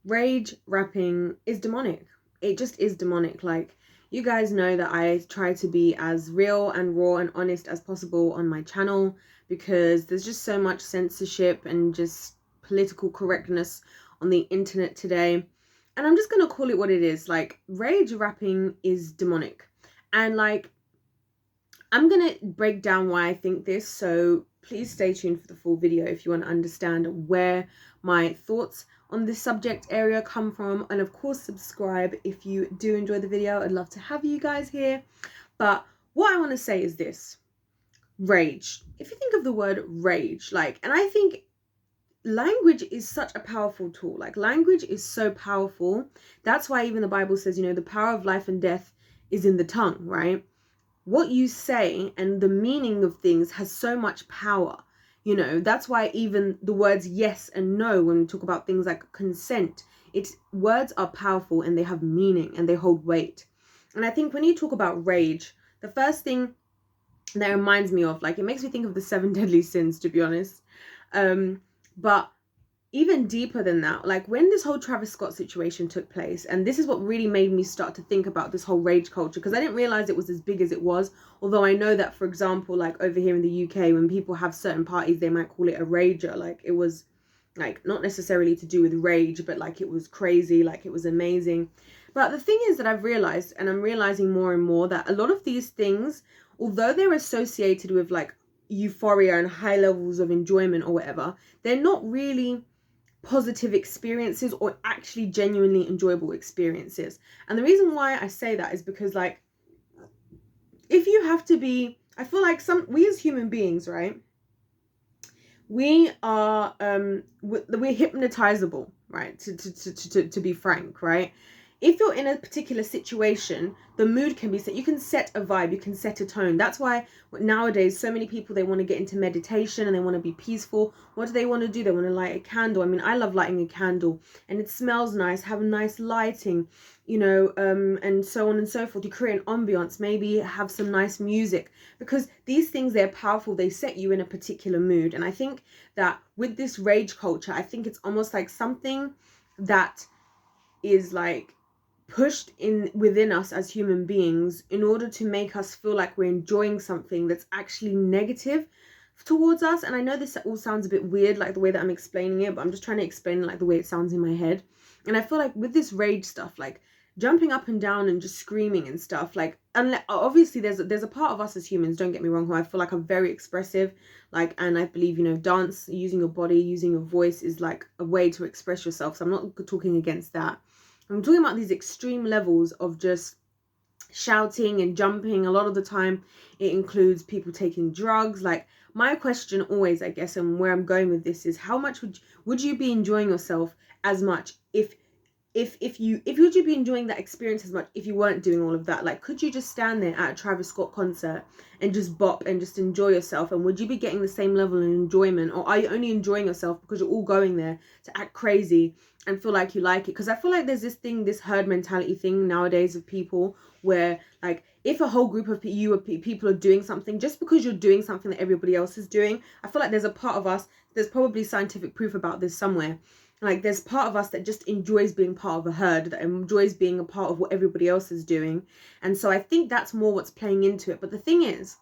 rage rapping is demonic. It just is demonic. Like, you guys know that I try to be as real and raw and honest as possible on my channel, because there's just so much censorship and just political correctness on the internet today. And I'm just gonna call it what it is. Like, rage rapping is demonic. And like, I'm gonna break down why I think this, so please stay tuned for the full video if you want to understand where my thoughts on this subject area come from. And of course, subscribe if you do enjoy the video. I'd love to have you guys here. But what I want to say is this: rage. If you think of the word rage, like, and I think language is such a powerful tool. Like, language is so powerful. That's why even the Bible says, you know, the power of life and death is in the tongue, right? What you say and the meaning of things has so much power. You know, that's why even the words yes and no, when we talk about things like consent, words are powerful and they have meaning and they hold weight. And I think when you talk about rage, the first thing that reminds me of, like, it makes me think of the 7 deadly sins, to be honest. But even deeper than that, like when this whole Travis Scott situation took place, and this is what really made me start to think about this whole rage culture, because I didn't realize it was as big as it was. Although I know that, for example, like over here in the UK, when people have certain parties, they might call it a rager. Like, it was like not necessarily to do with rage, but like it was crazy, like it was amazing. But the thing is that I've realized, and I'm realizing more and more, that a lot of these things, although they're associated with like euphoria and high levels of enjoyment or whatever, they're not really positive experiences or actually genuinely enjoyable experiences. And the reason why I say that is because, like, if you have to be, I feel like we as human beings, right, we are we're hypnotizable, right, to be frank, right? If you're in a particular situation, the mood can be set. You can set a vibe, you can set a tone. That's why nowadays so many people, they want to get into meditation and they want to be peaceful. What do they want to do? They want to light a candle. I mean, I love lighting a candle, and it smells nice, have nice lighting, you know, and so on and so forth. You create an ambiance, maybe have some nice music, because these things, they're powerful. They set you in a particular mood. And I think that with this rage culture, I think it's almost like something that is like pushed in within us as human beings in order to make us feel like we're enjoying something that's actually negative towards us. And I know this all sounds a bit weird, like the way that I'm explaining it, but I'm just trying to explain it like the way it sounds in my head. And I feel like with this rage stuff, like jumping up and down and just screaming and stuff, like, and obviously there's a part of us as humans, don't get me wrong, who I feel like are very expressive, like, and I believe, you know, dance, using your body, using your voice is like a way to express yourself. So I'm not talking against that. I'm talking about these extreme levels of just shouting and jumping. A lot of the time it includes people taking drugs. Like, my question always, I guess, and where I'm going with this is, how much would you be enjoying yourself as much if would you be enjoying that experience as much if you weren't doing all of that? Like, could you just stand there at a Travis Scott concert and just bop and just enjoy yourself? And would you be getting the same level of enjoyment, or are you only enjoying yourself because you're all going there to act crazy and feel like you like it? Because I feel like there's this thing, this herd mentality thing nowadays of people, where like if a whole group of people are doing something, just because you're doing something that everybody else is doing, I feel like there's a part of us, there's probably scientific proof about this somewhere, like there's part of us that just enjoys being part of a herd, that enjoys being a part of what everybody else is doing. And so I think that's more what's playing into it. But the thing is,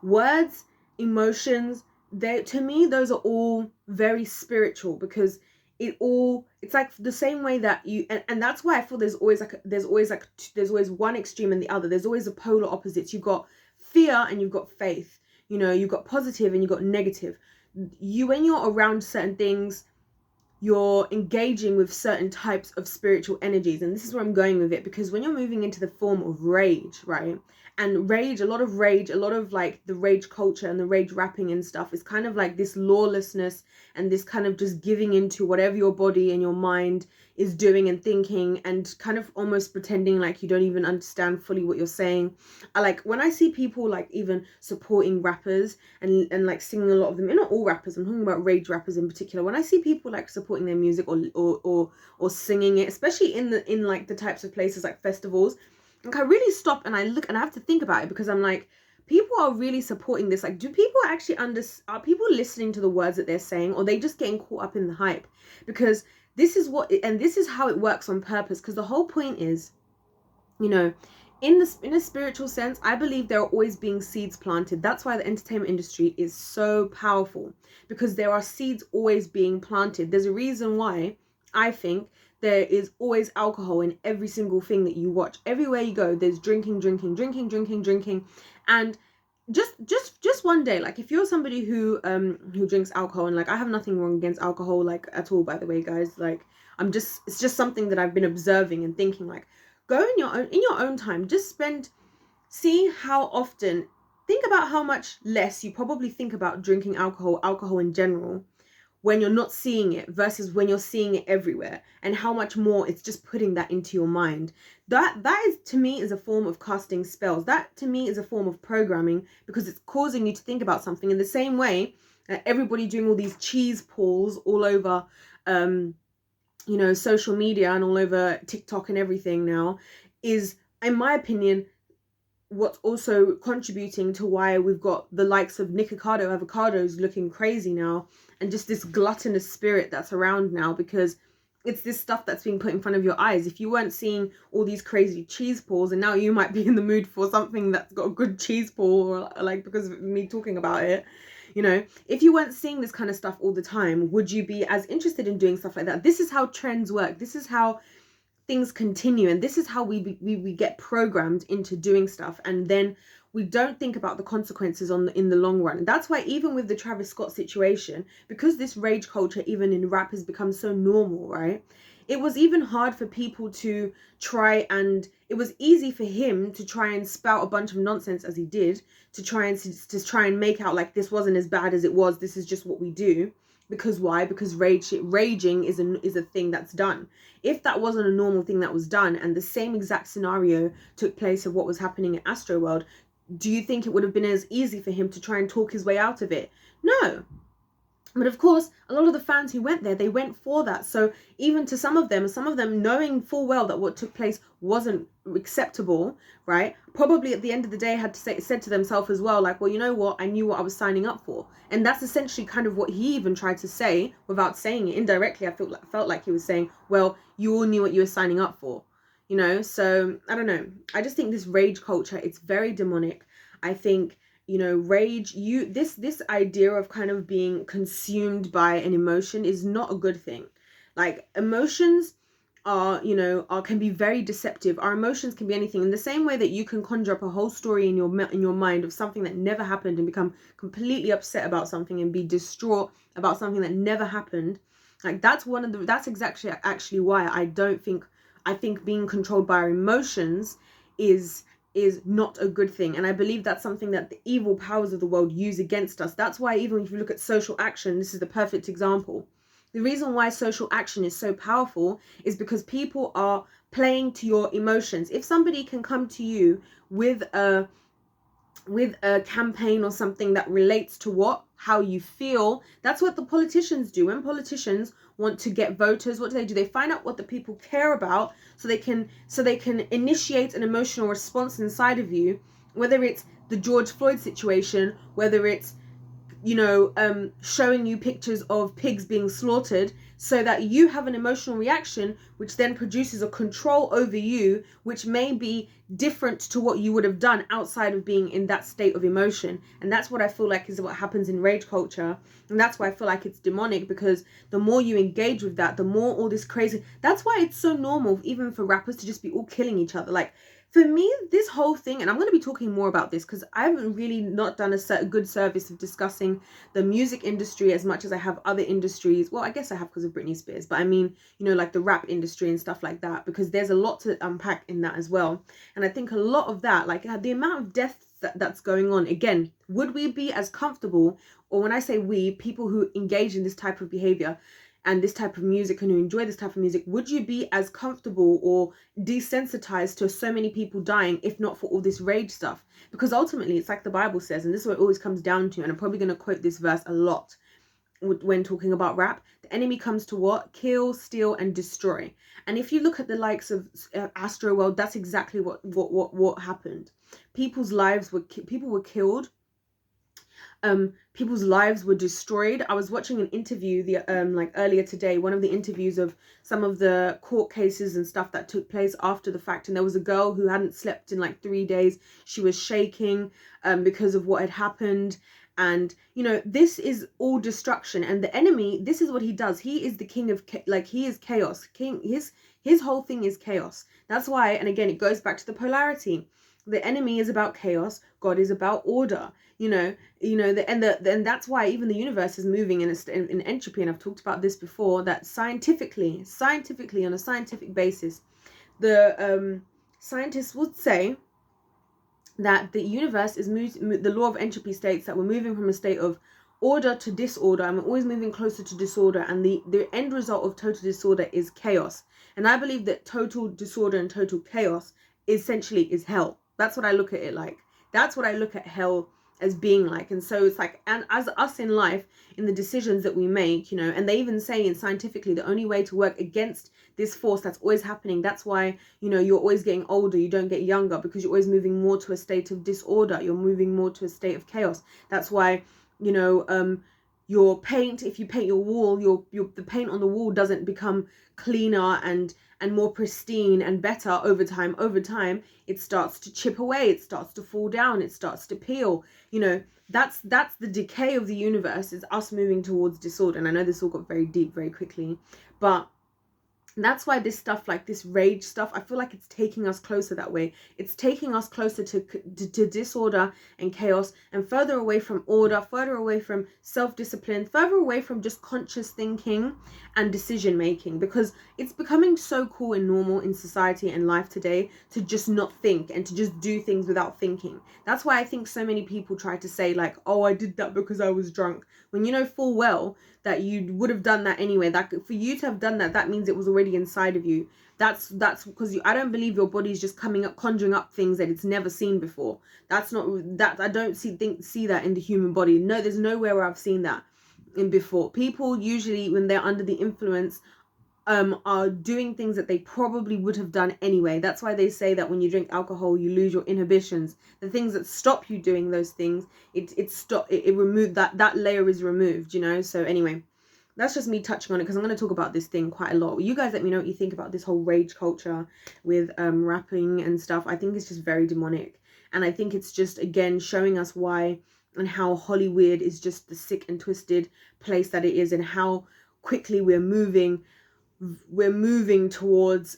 words, emotions, to me, those are all very spiritual, because it's like the same way that you, and that's why I feel there's always one extreme and the other. There's always a polar opposites. You've got fear and you've got faith, you know, you've got positive and you've got negative. When you're around certain things, you're engaging with certain types of spiritual energies. And this is where I'm going with it, because when you're moving into the form of rage, right, and rage, a lot of like the rage culture and the rage rapping and stuff is kind of like this lawlessness and this kind of just giving into whatever your body and your mind is doing and thinking, and kind of almost pretending like you don't even understand fully what you're saying. I like when I see people like even supporting rappers and like singing a lot of them, and not all rappers, I'm talking about rage rappers in particular. When I see people like supporting their music or singing it, especially in like the types of places like festivals, like I really stop and I look and I have to think about it, because I'm like, people are really supporting this. Like, do people actually are people listening to the words that they're saying, or are they just getting caught up in the hype? Because this is how it works on purpose, because the whole point is, you know, in a spiritual sense, I believe there are always being seeds planted. That's why the entertainment industry is so powerful, because there are seeds always being planted. There's a reason why I think there is always alcohol in every single thing that you watch. Everywhere you go, there's drinking. And just one day, like, if you're somebody who drinks alcohol, and like, I have nothing wrong against alcohol, like, at all, by the way, guys, like, it's just something that I've been observing and thinking, like, go in your own time, just see how often, think about how much less you probably think about drinking alcohol in general, when you're not seeing it versus when you're seeing it everywhere, and how much more it's just putting that into your mind. That is, to me, is a form of casting spells. That, to me, is a form of programming, because it's causing you to think about something in the same way that everybody doing all these cheese pulls all over you know, social media and all over TikTok and everything now, is, in my opinion, what's also contributing to why we've got the likes of Nikocado avocados looking crazy now, and just this gluttonous spirit that's around now, because it's this stuff that's being put in front of your eyes. If you weren't seeing all these crazy cheese pulls, and now you might be in the mood for something that's got a good cheese pull, or like, because of me talking about it, you know, if you weren't seeing this kind of stuff all the time, would you be as interested in doing stuff like that? This is how trends work. This is how things continue, and this is how we get programmed into doing stuff, and then we don't think about the consequences in the long run. That's why, even with the Travis Scott situation, because this rage culture even in rap has become so normal, right, it was even hard for people to try, and it was easy for him to try and spout a bunch of nonsense as he did, to try and make out like this wasn't as bad as it was, this is just what we do. Because why? Because raging is a thing that's done. If that wasn't a normal thing that was done, and the same exact scenario took place of what was happening at Astroworld, do you think it would have been as easy for him to try and talk his way out of it? No. But of course, a lot of the fans who went there, they went for that. So even to some of them knowing full well that what took place wasn't acceptable, right? Probably at the end of the day said to themselves as well, like, well, you know what? I knew what I was signing up for. And that's essentially kind of what he even tried to say without saying it. Indirectly, I felt like he was saying, well, you all knew what you were signing up for, you know? So I don't know. I just think this rage culture, it's very demonic. I think, you know, rage, this idea of kind of being consumed by an emotion is not a good thing. Like, emotions can be very deceptive. Our emotions can be anything. In the same way that you can conjure up a whole story in your mind of something that never happened, and become completely upset about something, and be distraught about something that never happened. Like, that's exactly actually why I think being controlled by our emotions is not a good thing. And I believe that's something that the evil powers of the world use against us. That's why, even if you look at social action, this is the perfect example. The reason why social action is so powerful is because people are playing to your emotions. If somebody can come to you with a campaign or something that relates to how you feel, that's what the politicians do. When politicians want to get voters, what do? They find out what the people care about, so they can initiate an emotional response inside of you, whether it's the George Floyd situation, whether it's, you know, showing you pictures of pigs being slaughtered, so that you have an emotional reaction, which then produces a control over you, which may be different to what you would have done outside of being in that state of emotion. And that's what I feel like is what happens in rage culture. And that's why I feel like it's demonic, because the more you engage with that, the more all this crazy, that's why it's so normal even for rappers to just be all killing each other. Like, for me, this whole thing, and I'm going to be talking more about this because I haven't really not done a good service of discussing the music industry as much as I have other industries. Well, I guess I have because of Britney Spears, but I mean, you know, like the rap industry and stuff like that, because there's a lot to unpack in that as well. And I think a lot of that, like the amount of death that's going on, again, would we be as comfortable, or when I say we, people who engage in this type of behavior and this type of music and who enjoy this type of music, would you be as comfortable or desensitized to so many people dying if not for all this rage stuff? Because ultimately, it's like the Bible says, and this is what it always comes down to, and I'm probably going to quote this verse a lot when talking about rap: the enemy comes to what? Kill, steal, and destroy. And if you look at the likes of Astroworld, that's exactly what happened. People's lives people were killed. People's lives were destroyed. I was watching an interview like earlier today, one of the interviews of some of the court cases and stuff that took place after the fact, and there was a girl who hadn't slept in like 3 days. She was shaking because of what had happened. And you know, this is all destruction, and the enemy, this is what he does. He is the king of like, he is chaos king. His whole thing is chaos. That's why, and again, it goes back to the polarity. The enemy is about chaos, God is about order. And that's why even the universe is moving in entropy. And I've talked about this before, that scientifically on a scientific basis, the scientists would say that the universe is the law of entropy states that we're moving from a state of order to disorder, and we're always moving closer to disorder, and the end result of total disorder is chaos. And I believe that total disorder and total chaos essentially is hell. That's what I look at it like. That's what I look at hell as being like. And so it's like, and as us in life, in the decisions that we make, you know, and they even say in scientifically, the only way to work against this force that's always happening, that's why, you know, you're always getting older, you don't get younger, because you're always moving more to a state of disorder, you're moving more to a state of chaos. That's why, you know, your paint, if you paint your wall, the paint on the wall doesn't become cleaner and more pristine and better over time. It starts to chip away, it starts to fall down, it starts to peel. You know, that's the decay of the universe, is us moving towards disorder. And I know this all got very deep very quickly, but that's why this stuff, like this rage stuff, I feel like it's taking us closer that way. It's taking us closer to disorder and chaos, and further away from order, further away from self-discipline, further away from just conscious thinking and decision making, because it's becoming so cool and normal in society and life today to just not think and to just do things without thinking. That's why I think so many people try to say like, oh, I did that because I was drunk, when you know full well that you would have done that anyway. That for you to have done that, that means it was already inside of you. That's because I don't believe your body's just coming up, conjuring up things that it's never seen before. That's not that. I don't see that in the human body. No, there's nowhere where I've seen that in before. People usually, when they're under the influence, are doing things that they probably would have done anyway. That's why they say that when you drink alcohol, you lose your inhibitions. The things that stop you doing those things, it removed, that layer is removed, you know. So anyway, that's just me touching on it, because I'm going to talk about this thing quite a lot. You guys let me know what you think about this whole rage culture with rapping and stuff. I think it's just very demonic, and I think it's just, again, showing us why and how Hollywood is just the sick and twisted place that it is, and how quickly we're moving towards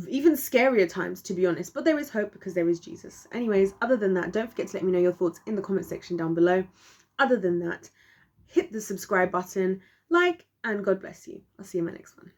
even scarier times, to be honest. But there is hope, because there is Jesus. Anyways, other than that, don't forget to let me know your thoughts in the comment section down below. Other than that, hit the subscribe button, like, and God bless you. I'll see you in my next one.